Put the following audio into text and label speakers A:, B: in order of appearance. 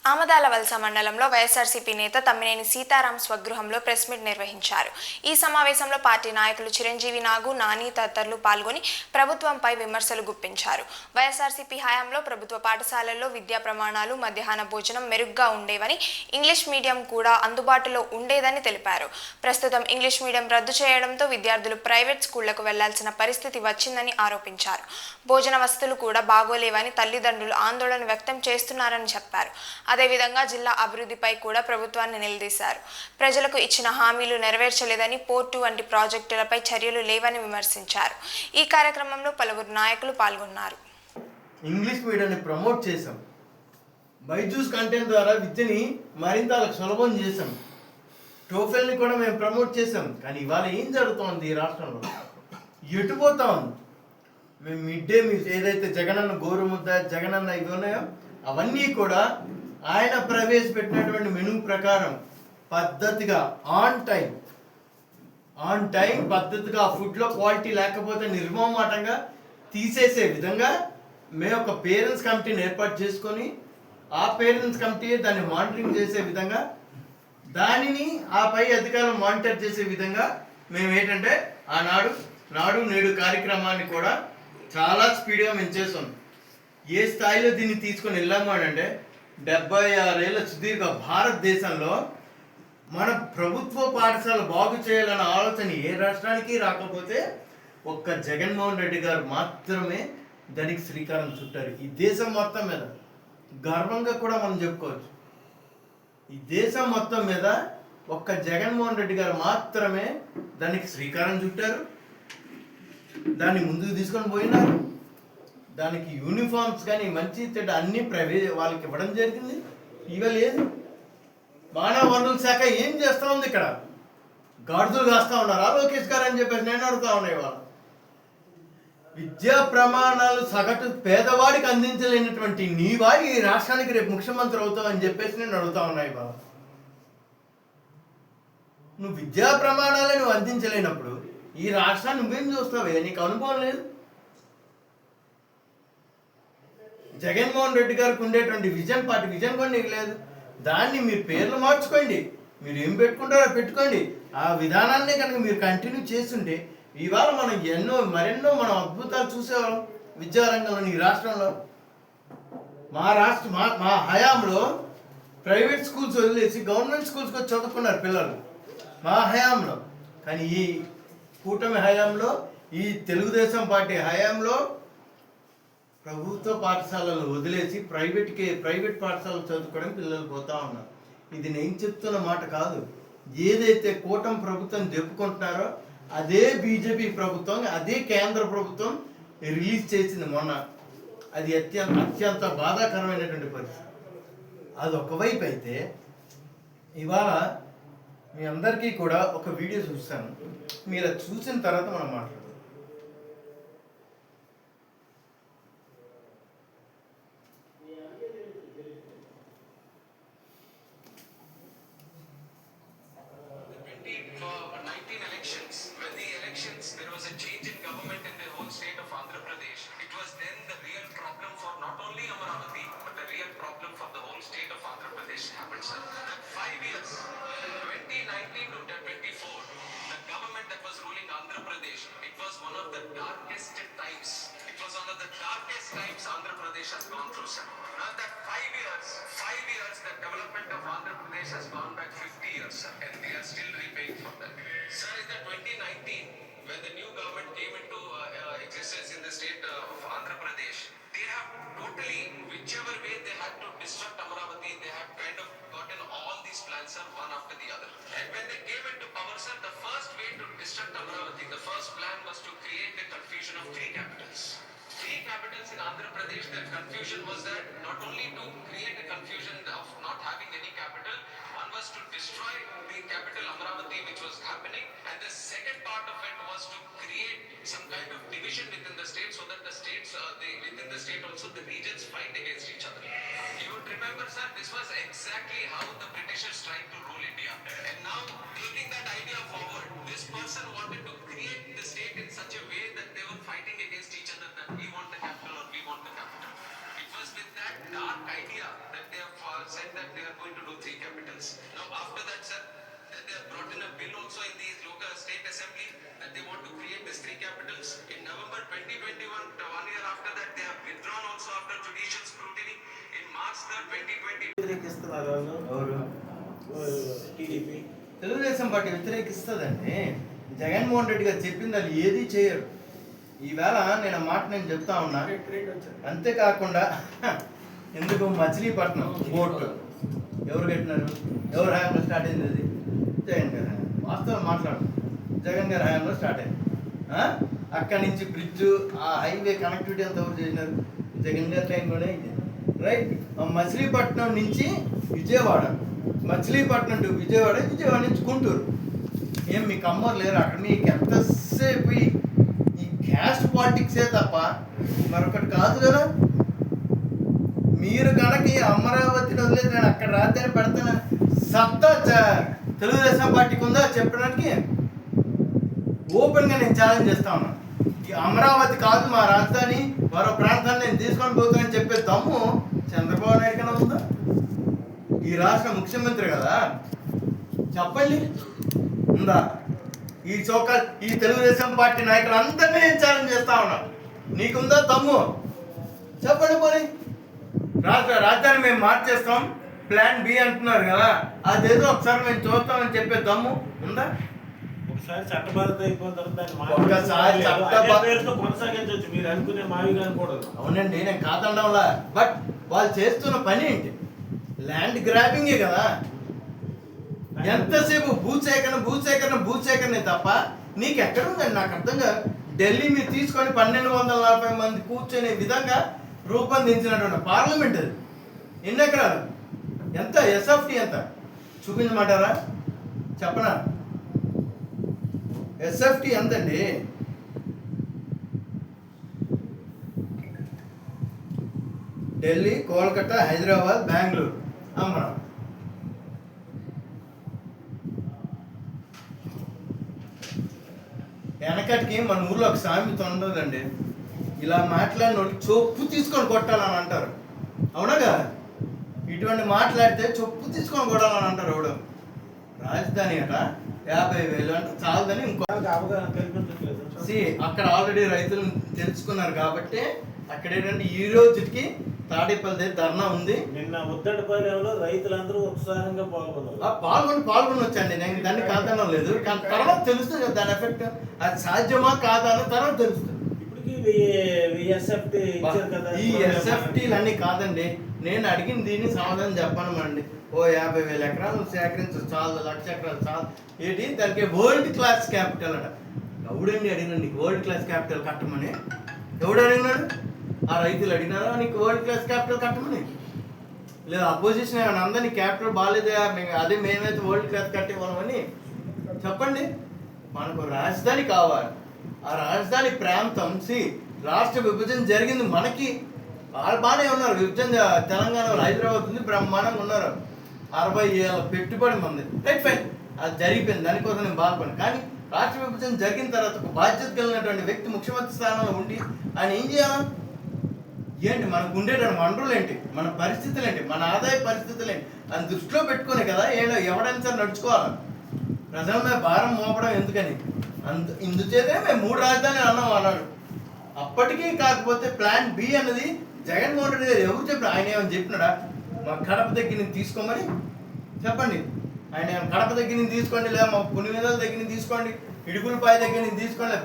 A: ఆమదాల వలస మండలంలో వైఎస్ఆర్సీపీ నేత తమ్మినేని సీతారాం స్వగృహంలో ప్రెస్ మీట్ నిర్వహించారు. ఈ సమావేశంలో పార్టీ నాయకులు చిరంజీవి నాగు, నాని తదితరులు పాల్గొని ప్రభుత్వంపై విమర్శలు గుప్పించారు. వైఎస్ఆర్సీపీ హయాంలో ప్రభుత్వ పాఠశాలల్లో విద్యా ప్రమాణాలు, మధ్యాహ్న భోజనం మెరుగ్గా ఉండేవని, ఇంగ్లీష్ మీడియం కూడా అందుబాటులో ఉండేదని తెలిపారు. ప్రస్తుతం ఇంగ్లీష్ మీడియం రద్దు చేయడంతో విద్యార్థులు ప్రైవేట్ స్కూళ్లకు వెళ్లాల్సిన పరిస్థితి వచ్చిందని ఆరోపించారు. భోజన వసతులు కూడా బాగోలేవని తల్లిదండ్రులు ఆందోళన వ్యక్తం చేస్తున్నారని చెప్పారు. అదేవిధంగా జిల్లా అభివృద్ధిపై కూడా ప్రభుత్వాన్ని నిలదీశారు. ప్రజలకు ఇచ్చిన హామీలు నెరవేర్చలేదని, పోర్టు వంటి ప్రాజెక్టులపై చర్యలు లేవని విమర్శించారు. ఈ కార్యక్రమంలో పలువురు నాయకులు పాల్గొన్నారు.
B: ఇంగ్లీష్ మీడియాన్ని ప్రమోట్ చేశాం. బైజూస్ కంటెంట్ ద్వారా విద్యని మరింత సులభం చేశాం. టోఫెల్ని కూడా మేము ప్రమోట్ చేశాం. కానీ ఇవాళ ఏం జరుగుతోంది ఈ రాష్ట్రంలో? ఎటుపోతా ఉంది? మేము మిడ్ డే మీల్స్ ఏదైతే జగనన్న గోరుముద్ద, జగనన్న ఇవి ఉన్నాయో అవన్నీ కూడా ఆయన ప్రవేశపెట్టినటువంటి మెనూ ప్రకారం పద్ధతిగా ఆన్ టైం పద్ధతిగా ఫుడ్లో క్వాలిటీ లేకపోతే నిర్మమాటంగా తీసేసే విధంగా మేము ఒక పేరెంట్స్ కమిటీని ఏర్పాటు చేసుకొని ఆ పేరెంట్స్ కమిటీ దాన్ని మానిటరింగ్ చేసే విధంగా, దానిని ఆ పై అధికారులు మానిటర్ చేసే విధంగా మేము ఏంటంటే నాడు నేడు కార్యక్రమాన్ని కూడా చాలా స్పీడ్గా మేము చేస్తాం. ఏ స్థాయిలో దీన్ని తీసుకొని వెళ్ళాము అంటే 76 ఏళ్ళ సుదీర్ఘ భారతదేశంలో మన ప్రభుత్వ పాఠశాల బాగు చేయాలన్న ఆలోచన ఏ రాష్ట్రానికి రాకపోతే ఒక్క జగన్మోహన్ రెడ్డి గారు మాత్రమే దానికి శ్రీకారం చుట్టారు. ఈ దేశం మొత్తం మీద గర్వంగా కూడా మనం చెప్పుకోవచ్చు. ఈ దేశం మొత్తం మీద ఒక్క జగన్మోహన్ రెడ్డి గారు మాత్రమే దానికి శ్రీకారం చుట్టారు, దాన్ని ముందుకు తీసుకొని పోయినారు. దానికి యూనిఫామ్స్ కానీ మంచి చెడ్డ అన్ని వాళ్ళకి ఇవ్వడం జరిగింది. ఇవ లేదు. మానవ వనరుల శాఖ ఏం చేస్తూ ఉంది? ఇక్కడ గాడుదులు కాస్తూ ఉన్నారా లోకేష్ గారు అని చెప్పేసి నేను అడుగుతా ఉన్నాయి. వాళ్ళు విద్యా ప్రమాణాలు సగటు పేదవాడికి అందించలేనటువంటి నీవా ఈ రాష్ట్రానికి రేపు ముఖ్యమంత్రి అవుతావు అని చెప్పేసి నేను అడుగుతా ఉన్నాయి. బాబా, నువ్వు విద్యా ప్రమాణాలే నువ్వు అందించలేనప్పుడు ఈ రాష్ట్రాన్ని నువ్వేం చూస్తావే? నీకు అనుభవం లేదు. జగన్మోహన్ రెడ్డి గారికి ఉండేటువంటి విజన్ కూడా నీకు లేదు. దాన్ని మీరు పేర్లు మార్చుకోండి, మీరు ఏం పెట్టుకుంటారో పెట్టుకోండి. ఆ విధానాన్ని కనుక మీరు కంటిన్యూ చేస్తుంటే ఇవాళ మనం మరెన్నో మనం అద్భుతాలు చూసేవాళ్ళం విద్యారంగంలో. ఈ రాష్ట్రంలో మా హయాంలో ప్రైవేట్ స్కూల్స్ వదిలేసి గవర్నమెంట్ స్కూల్స్కి వచ్చి చదువుకున్నారు పిల్లలు మా హయాంలో. కానీ ఈ కూటమి హయాంలో, ఈ తెలుగుదేశం పార్టీ హయాంలో ప్రభుత్వ పాఠశాలలు వదిలేసి ప్రైవేట్ పాఠశాలలు చదువుకోవడం పిల్లలు పోతా ఉన్నారు. ఇది నేను చెప్తున్న మాట కాదు. ఏదైతే కూటమి ప్రభుత్వం చెప్పుకుంటున్నారో అదే బీజేపీ ప్రభుత్వం, అదే కేంద్ర ప్రభుత్వం రిలీజ్ చేసింది మొన్న. అది అత్యంత బాధాకరమైనటువంటి పరిస్థితి. అది ఒకవైపు అయితే ఇవాళ మీ అందరికీ కూడా ఒక వీడియో చూస్తాను. మీరు అది చూసిన తర్వాత మనం మాట్లాడదాం.
C: There was a change in government in the whole state of Andhra Pradesh. It was then the real problem for not only Amaravati, but the real problem for the whole state of Andhra Pradesh happened, sir. That 5 years, 2019 to 24, the government that was ruling Andhra Pradesh, it was one of the darkest times. It was one of the darkest times Andhra Pradesh has gone through, sir. Now that 5 years, the development of Andhra Pradesh has gone back 50 years, sir, and they are still repaying for that. Sir, in the 2019, when the new government came into existence in the state of Andhra Pradesh, they have totally, whichever way they had to disrupt Amaravati, they have kind of gotten all these plans, sir, one after the other. And when they came into power, sir, the first way to disrupt Amaravati, the first plan was to create the confusion of three capitals. Three capitals in Andhra Pradesh. That confusion was that not only to create a confusion of not having any capital, one was to destroy the capital Amaravati, which was happening, and the second part of it was to create some kind of division within the state, so that the states, within the state also the regions fight against each other. You would remember, sir, this was exactly how the Britishers tried to rule India. And now, taking that idea forward, this person wanted to create the state in such a way that they were fighting against each other, that we want the capital or we want the capital. It was with that dark idea that they have said that are going to do 3 capitals. Now, after that, sir, they have brought in a bill also in the local state assembly that they want to create these 3 capitals. In November 2021, 1 year after that, they have withdrawn also after judicial scrutiny. In March 3rd, 2020.
D: వ్యతిరేకిస్తున్నారు వాళ్ళు
B: ఎవరు
D: TDP.
B: Telugu Desam party వ్యతిరేకిస్తుందండి. Jaganmohan Reddy గారు చెప్పింది వాళ్ళు ఏది చేయరు. ఈవేళ నేను మాట నేను చెప్తా ఉన్నా. అంతేకాకుండా ఎందుకు మచిలీపట్నం బోర్డు ఎవరు కట్టినారు? ఎవరు హయాంలో స్టార్ట్ అయింది? అది జగన్ గారు హయాం. వాస్తవం మాట్లాడు, జగన్ గారి హయాంలో స్టార్ట్ అయింది. అక్కడి నుంచి బ్రిడ్జ్, ఆ హైవే కనెక్టివిటీ అంతా ఎవరు చేసినారు? జగన్ గారి టైంలోనే అయింది. రైట్. మచిలీపట్నం నుంచి విజయవాడ, మచిలీపట్నం టు విజయవాడ, విజయవాడ నుంచి గుంటూరు. ఏం మీకు అమ్మరు లేరు అక్కడ? మీకు ఎంతసేపు ఈ క్యాస్ట్ పాలిటిక్సే తప్ప మరొకటి కాదు కదా. మీరు కనుక ఈ అమరావతిని వదిలేదు నేను అక్కడ రాజధాని పెడతాను సత్తా తెలుగుదేశం పార్టీకి ఉందా చెప్పడానికి? ఓపెన్గా నేను ఛాలెంజ్ చేస్తా ఉన్నా. ఈ అమరావతి కాదు మా రాజధాని, మరో ప్రాంతాన్ని నేను తీసుకొని పోతానని చెప్పే దమ్ము చంద్రబాబు నాయుడు కన్నా ఉందా? ఈ రాష్ట్ర ముఖ్యమంత్రి కదా, చెప్పండి ఉందా? ఈ తెలుగుదేశం పార్టీ నాయకులందరినీ నేను ఛాలెంజ్ చేస్తా ఉన్నా. నీకుందా దమ్ము? చెప్పండి. పోనీ రాజధాని మేము మార్చేస్తాం, ప్లాన్ బి అంటున్నారు కదా, అదేదో ఒకసారి మేము చూస్తామని చెప్పే దమ్ము ఉందా?
D: ఒకసారి చట్టబద్ధత అయిపోయిన తర్వాత
B: ఒకసారి
D: పేరుతో కొనసాగించవచ్చు. మీరు అనుకునే మావిగా అనుకోవడం.
B: అవునండి, నేను కాదండంలా. బట్ వాళ్ళు చేస్తున్న పని ఏంటి? ల్యాండ్ గ్రాబింగే కదా. ఎంతసేపు భూసేకరణ తప్ప నీకు ఎక్కడ ఉందండి? నాకు అర్థం కాదు. ఢిల్లీ మీరు తీసుకొని 1240 మంది కూర్చునే విధంగా రూపొందించినటువంటి పార్లమెంట్ అది. ఎన్ని ఎకరాలు? ఎంత? ఎస్ఎఫ్టీ ఎంత చూపించమంటారా? చెప్పనా? ఎస్ఎఫ్టీ ఎంతండి? ఢిల్లీ, కోల్కతా, హైదరాబాద్, బెంగళూరు, అమరావతి. వెనకటికి మన ఊర్లో ఒక సామెత ఉండదండి, ఇలా మాట్లాడిన వాళ్ళు చొప్పు తీసుకొని కొట్టాలని అంటారు. అవునా కదా? ఇటువంటి మాట్లాడితే చొప్పు తీసుకొని కొట్టాలని అంటారు. ఎవడు రాజధాని అట 50,000 అంటే చాలదని ఇంకో
D: అవగాహన కల్పించట్లేదు.
B: అక్కడ ఆల్రెడీ రైతులు తెలుసుకున్నారు కాబట్టి అక్కడ ఏంటంటే ఈ రోజుకి తాడేపల్లి ధర్నా ఉంది.
D: నిన్న ఉత్తడపాలెంలో రైతులందరూ ఉత్సాహంగా పాల్గొన్నారు.
B: పాల్గొని వచ్చండి. నేను దాన్ని కాదనం లేదు, కానీ తర్వాత తెలుస్తుంది కదా దాని ఎఫెక్ట్. అది సాధ్యమా కాదా అని తర్వాత తెలుస్తుంది. ఈ ఎస్ఎఫ్టీలు అన్ని కాదండి. నేను అడిగిన దీన్ని సమాధానం చెప్పనమండి. 50,000 ఎకరాలు సేకరించచ్చు, చాలు 1,00,000 ఎకరాలు చాలు. ఏంటి దానికి వరల్డ్ క్లాస్ క్యాపిటల్ అట. ఎవడండి అడిగినాడు నీకు వరల్డ్ క్లాస్ క్యాపిటల్ కట్టమని? ఎవడు అడిగినాడు? ఆ రైతులు అడిగినారా నీకు వరల్డ్ క్లాస్ క్యాపిటల్ కట్టమని? లేదా అపోజిషన్ ఏమైనా అందరినీ క్యాపిటల్ బాగాలేదా అదే మేమైతే వరల్డ్ క్లాస్ కట్టేవాళ్ళమని? చెప్పండి. మనకు రాజధాని కావాలి. ఆ రాజధాని ప్రాంతం రాష్ట్ర విభజన జరిగింది మనకి. వాళ్ళు బాగానే ఉన్నారు. విభజన తెలంగాణలో హైదరాబాద్ ఉంది, బ్రహ్మాండంగా ఉన్నారు. 60 ఏళ్ళ పెట్టుబడి మంది. రైట్, ఫైన్, అది జరిగిపోయింది. దానికోసం నేను బాధపడి. కానీ రాష్ట్ర విభజన జరిగిన తర్వాత ఒక బాధ్యత కలిగినటువంటి వ్యక్తి ముఖ్యమంత్రి స్థానంలో ఉండి ఆయన ఏం చేయాలి? ఏంటి మనకు ఉండేటువంటి వనరులు ఏంటి, మన పరిస్థితులు ఏంటి, మన ఆదాయ పరిస్థితులు ఏంటి అని దృష్టిలో పెట్టుకునే కదా ఎవడైనా సరే నడుచుకోవాలి. ప్రజల మీద భారం మోపడం ఎందుకని? ఇందుచేతే మేము 3 రాజధానులు అన్నాడు. అప్పటికీ కాకపోతే ప్లాన్ బి అన్నది జగన్మోహన్ రెడ్డి గారు ఎవరు చెప్పారు? ఆయన ఏమని చెప్పినాడా? మా కడప దగ్గర నుంచి తీసుకోమని చెప్పండి. ఆయన కడప దగ్గర నుంచి తీసుకోండి, లేదా మా పులివెందుల దగ్గర నుంచి తీసుకోండి, ఇడుగులపాయ దగ్గర నుంచి తీసుకోండి,